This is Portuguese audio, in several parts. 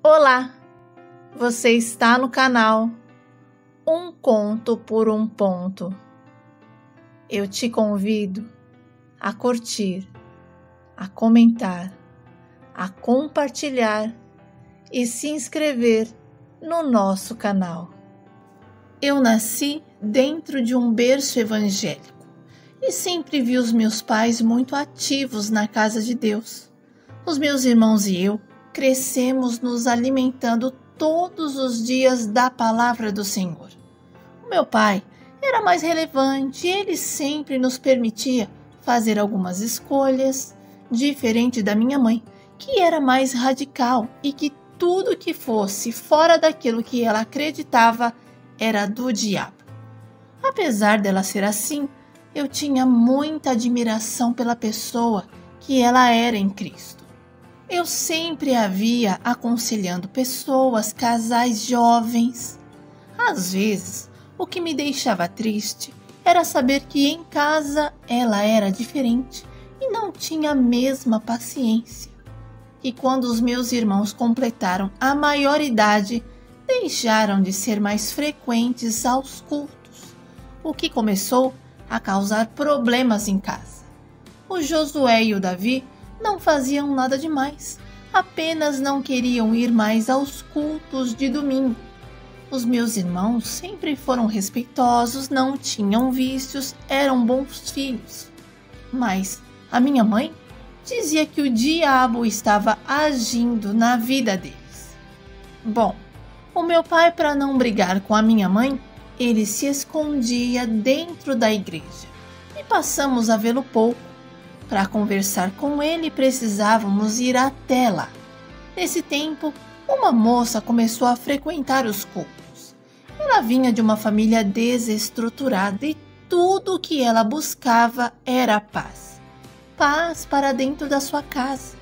Olá, você está no canal Um Conto por um Ponto. Eu te convido a curtir, a comentar, a compartilhar e se inscrever no nosso canal. Eu nasci dentro de um berço evangélico e sempre vi os meus pais muito ativos na casa de Deus. Os meus irmãos e eu crescemos nos alimentando todos os dias da palavra do Senhor. O meu pai era mais relevante e ele sempre nos permitia fazer algumas escolhas, diferente da minha mãe, que era mais radical e que tudo que fosse fora daquilo que ela acreditava era do diabo. Apesar dela ser assim, eu tinha muita admiração pela pessoa que ela era em Cristo. Eu sempre a via aconselhando pessoas, casais jovens. Às vezes, o que me deixava triste era saber que em casa ela era diferente e não tinha a mesma paciência. E quando os meus irmãos completaram a maioridade, deixaram de ser mais frequentes aos cultos, o que começou a causar problemas em casa. O Josué e o Davi não faziam nada demais, apenas não queriam ir mais aos cultos de domingo. Os meus irmãos sempre foram respeitosos, não tinham vícios, eram bons filhos. Mas a minha mãe dizia que o diabo estava agindo na vida deles. Bom, o meu pai, para não brigar com a minha mãe, ele se escondia dentro da igreja e passamos a vê-lo pouco. Para conversar com ele, precisávamos ir até lá. Nesse tempo, uma moça começou a frequentar os cultos. Ela vinha de uma família desestruturada e tudo o que ela buscava era paz. Paz para dentro da sua casa.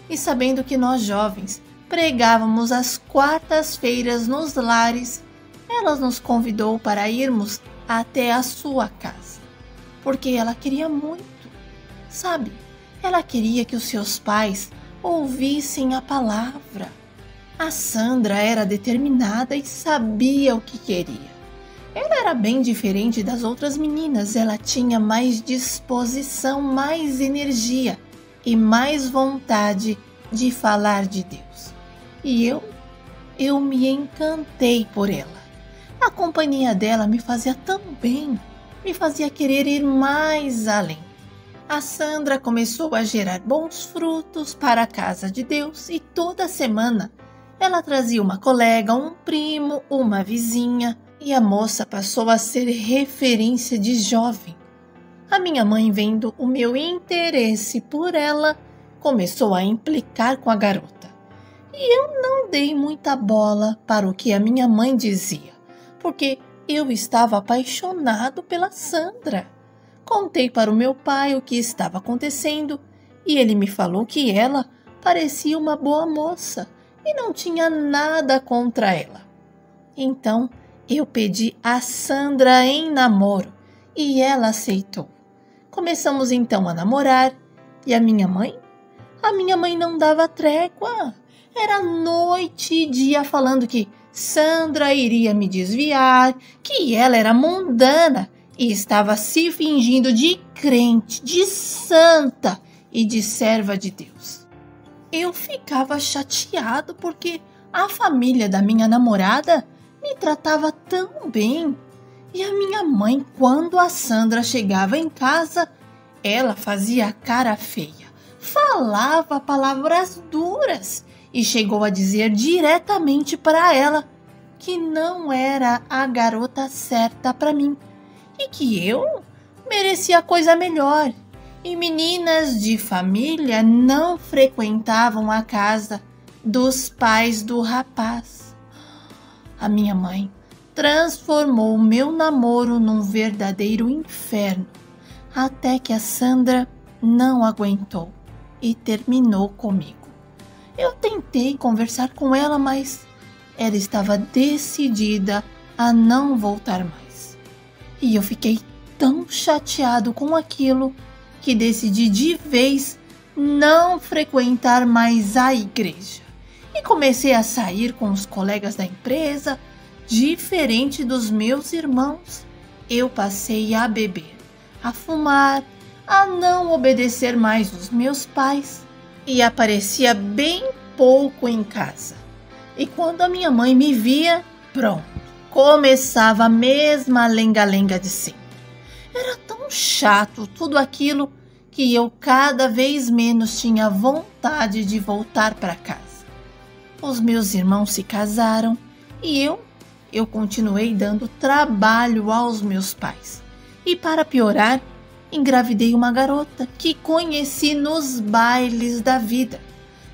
E sabendo que nós jovens pregávamos às quartas-feiras nos lares, ela nos convidou para irmos até a sua casa, porque ela queria muito. Sabe, ela queria que os seus pais ouvissem a palavra. A Sandra era determinada e sabia o que queria. Ela era bem diferente das outras meninas, ela tinha mais disposição, mais energia e mais vontade de falar de Deus. E eu me encantei por ela. A companhia dela me fazia tão bem, me fazia querer ir mais além. A Sandra começou a gerar bons frutos para a casa de Deus e toda semana ela trazia uma colega, um primo, uma vizinha e a moça passou a ser referência de jovem. A minha mãe, vendo o meu interesse por ela, começou a implicar com a garota. E eu não dei muita bola para o que a minha mãe dizia, porque eu estava apaixonado pela Sandra. Contei para o meu pai o que estava acontecendo e ele me falou que ela parecia uma boa moça e não tinha nada contra ela. Então eu pedi a Sandra em namoro e ela aceitou. Começamos então a namorar e a minha mãe não dava trégua. Era noite e dia falando que Sandra iria me desviar, que ela era mundana e estava se fingindo de crente, de santa e de serva de Deus. Eu ficava chateado porque a família da minha namorada me tratava tão bem. E a minha mãe, quando a Sandra chegava em casa, ela fazia cara feia, falava palavras duras e chegou a dizer diretamente para ela que não era a garota certa para mim. E que eu merecia coisa melhor. E meninas de família não frequentavam a casa dos pais do rapaz. A minha mãe transformou o meu namoro num verdadeiro inferno, até que a Sandra não aguentou e terminou comigo. Eu tentei conversar com ela, mas ela estava decidida a não voltar mais. E eu fiquei tão chateado com aquilo que decidi de vez não frequentar mais a igreja. e comecei a sair com os colegas da empresa. Diferente dos meus irmãos, eu passei a beber, a fumar, a não obedecer mais os meus pais e aparecia bem pouco em casa. E quando a minha mãe me via, pronto, começava a mesma lenga-lenga de sempre. Era tão chato tudo aquilo que eu cada vez menos tinha vontade de voltar para casa. Os meus irmãos se casaram e eu continuei dando trabalho aos meus pais. E para piorar, engravidei uma garota que conheci nos bailes da vida.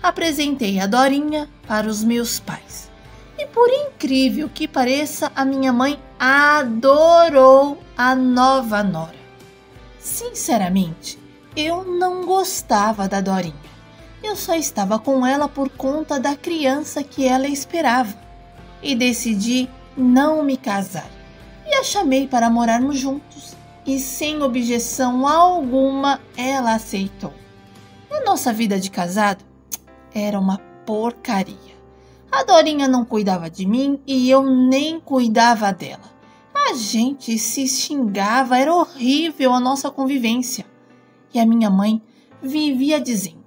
Apresentei a Dorinha para os meus pais. E por incrível que pareça, a minha mãe adorou a nova nora. Sinceramente, eu não gostava da Dorinha. Eu só estava com ela por conta da criança que ela esperava. E decidi não me casar. E a chamei para morarmos juntos. E sem objeção alguma, ela aceitou. A nossa vida de casado era uma porcaria. A Dorinha não cuidava de mim e eu nem cuidava dela. A gente se xingava, era horrível a nossa convivência. E a minha mãe vivia dizendo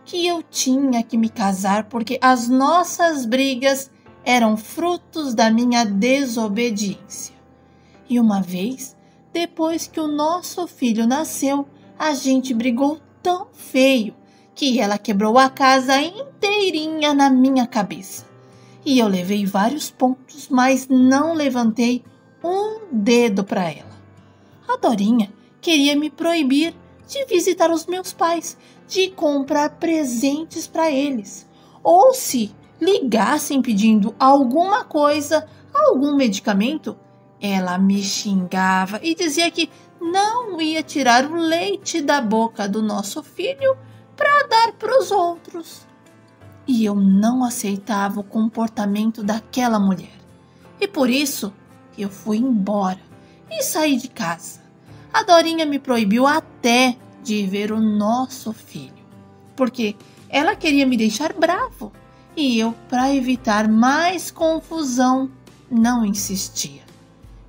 que eu tinha que me casar porque as nossas brigas eram frutos da minha desobediência. E uma vez, depois que o nosso filho nasceu, a gente brigou tão feio que ela quebrou a casa inteirinha na minha cabeça. E eu levei vários pontos, mas não levantei um dedo para ela. A Dorinha queria me proibir de visitar os meus pais, de comprar presentes para eles. Ou se ligassem pedindo alguma coisa, algum medicamento, ela me xingava e dizia que não ia tirar o leite da boca do nosso filho para dar para os outros. E eu não aceitava o comportamento daquela mulher. E por isso eu fui embora e saí de casa. A Dorinha me proibiu até de ver o nosso filho, porque ela queria me deixar bravo. E eu, para evitar mais confusão, não insistia.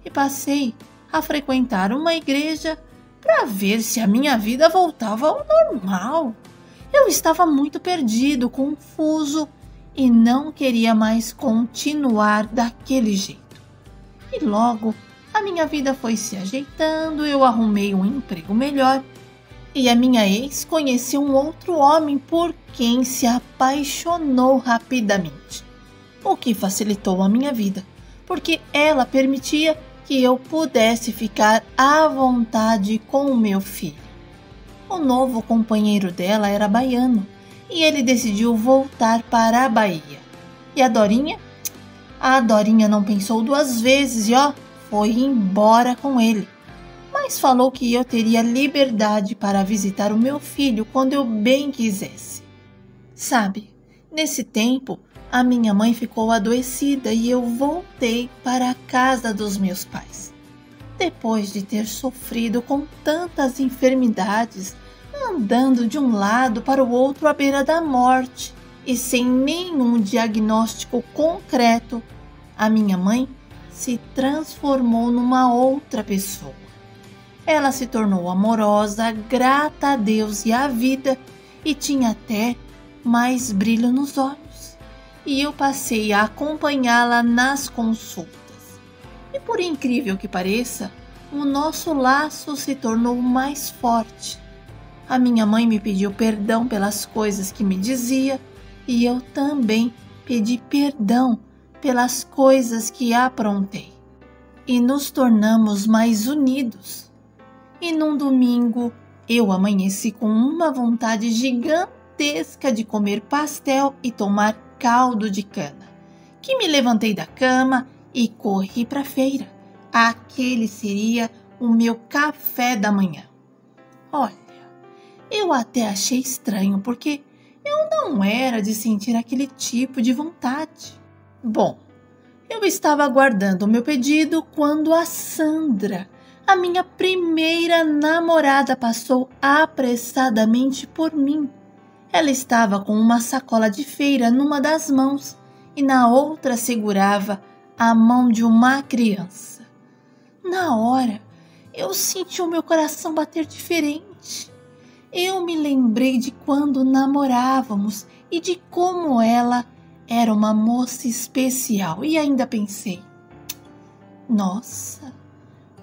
E passei a frequentar uma igreja para ver se a minha vida voltava ao normal. Eu estava muito perdido, confuso e não queria mais continuar daquele jeito. E logo a minha vida foi se ajeitando, eu arrumei um emprego melhor e a minha ex conheceu um outro homem por quem se apaixonou rapidamente, o que facilitou a minha vida, porque ela permitia que eu pudesse ficar à vontade com o meu filho. O novo companheiro dela era baiano e ele decidiu voltar para a Bahia. E a Dorinha? A Dorinha não pensou duas vezes e foi embora com ele. Mas falou que eu teria liberdade para visitar o meu filho quando eu bem quisesse. Sabe, nesse tempo, a minha mãe ficou adoecida e eu voltei para a casa dos meus pais. Depois de ter sofrido com tantas enfermidades, andando de um lado para o outro à beira da morte e sem nenhum diagnóstico concreto, a minha mãe se transformou numa outra pessoa. Ela se tornou amorosa, grata a Deus e à vida e tinha até mais brilho nos olhos. E eu passei a acompanhá-la nas consultas. E por incrível que pareça, o nosso laço se tornou mais forte. A minha mãe me pediu perdão pelas coisas que me dizia e eu também pedi perdão pelas coisas que aprontei. E nos tornamos mais unidos. E num domingo eu amanheci com uma vontade gigantesca de comer pastel e tomar caldo de cana, que me levantei da cama e corri para a feira. Aquele seria o meu café da manhã. Olha, eu até achei estranho, porque eu não era de sentir aquele tipo de vontade. Bom, eu estava aguardando o meu pedido quando a Sandra, a minha primeira namorada, passou apressadamente por mim. Ela estava com uma sacola de feira numa das mãos e na outra segurava a mão de uma criança. Na hora, eu senti o meu coração bater diferente. Eu me lembrei de quando namorávamos e de como ela era uma moça especial e ainda pensei: nossa,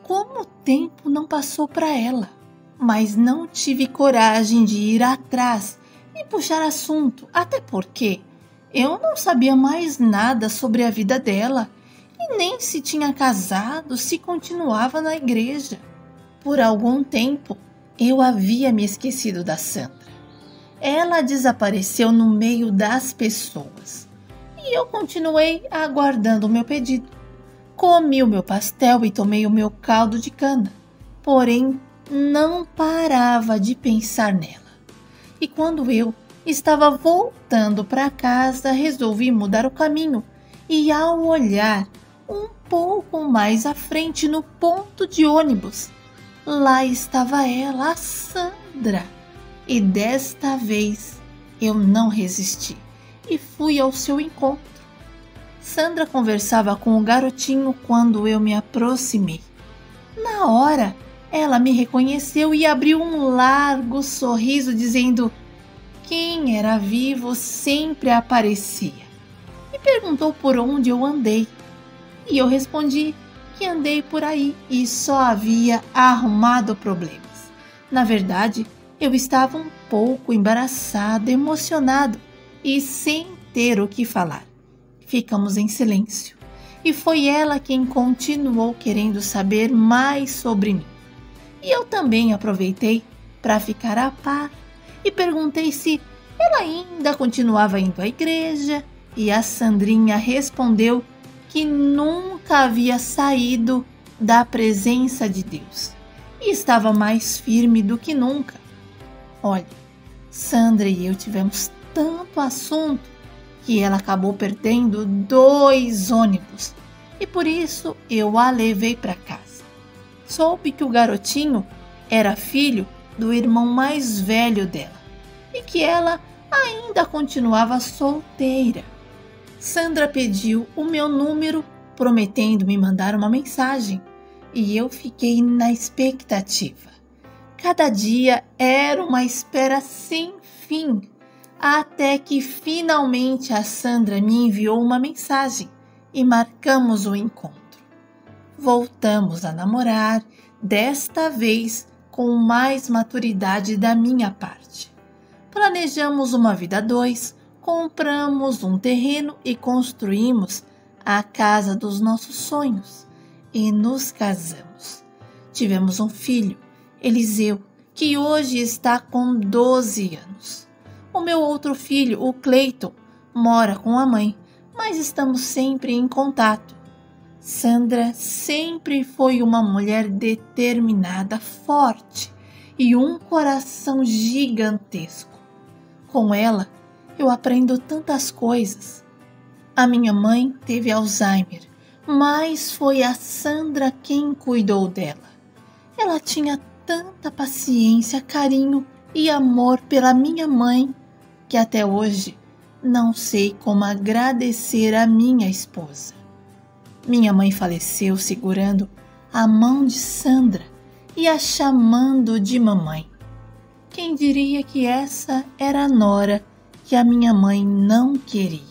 como o tempo não passou para ela. Mas não tive coragem de ir atrás e puxar assunto, até porque eu não sabia mais nada sobre a vida dela e nem se tinha casado, se continuava na igreja. Por algum tempo, eu havia me esquecido da Sandra. Ela desapareceu no meio das pessoas e eu continuei aguardando o meu pedido. Comi o meu pastel e tomei o meu caldo de cana, porém não parava de pensar nela. E quando eu estava voltando para casa, resolvi mudar o caminho e, ao olhar um pouco mais à frente no ponto de ônibus, lá estava ela, a Sandra. E desta vez eu não resisti e fui ao seu encontro. Sandra conversava com o garotinho quando eu me aproximei. Na hora, ela me reconheceu e abriu um largo sorriso, dizendo: quem era vivo sempre aparecia. E perguntou por onde eu andei. E eu respondi que andei por aí e só havia arrumado problemas. Na verdade, eu estava um pouco embaraçado, emocionado e sem ter o que falar. Ficamos em silêncio e foi ela quem continuou querendo saber mais sobre mim. E eu também aproveitei para ficar a par e perguntei se ela ainda continuava indo à igreja e a Sandrinha respondeu que nunca havia saído da presença de Deus e estava mais firme do que nunca. Olha, Sandra e eu tivemos tanto assunto que ela acabou perdendo 2 ônibus e por isso eu a levei para casa. Soube que o garotinho era filho do irmão mais velho dela e que ela ainda continuava solteira. Sandra pediu o meu número, prometendo me mandar uma mensagem, e eu fiquei na expectativa. Cada dia era uma espera sem fim, até que finalmente a Sandra me enviou uma mensagem e marcamos o encontro. Voltamos a namorar, desta vez com mais maturidade da minha parte. Planejamos uma vida a 2, compramos um terreno e construímos a casa dos nossos sonhos e nos casamos. Tivemos um filho, Eliseu, que hoje está com 12 anos. O meu outro filho, o Cleiton, mora com a mãe, mas estamos sempre em contato. Sandra sempre foi uma mulher determinada, forte e um coração gigantesco. Com ela, eu aprendo tantas coisas. A minha mãe teve Alzheimer, mas foi a Sandra quem cuidou dela. Ela tinha tanta paciência, carinho e amor pela minha mãe que até hoje não sei como agradecer a minha esposa. Minha mãe faleceu segurando a mão de Sandra e a chamando de mamãe. Quem diria que essa era a nora que a minha mãe não queria?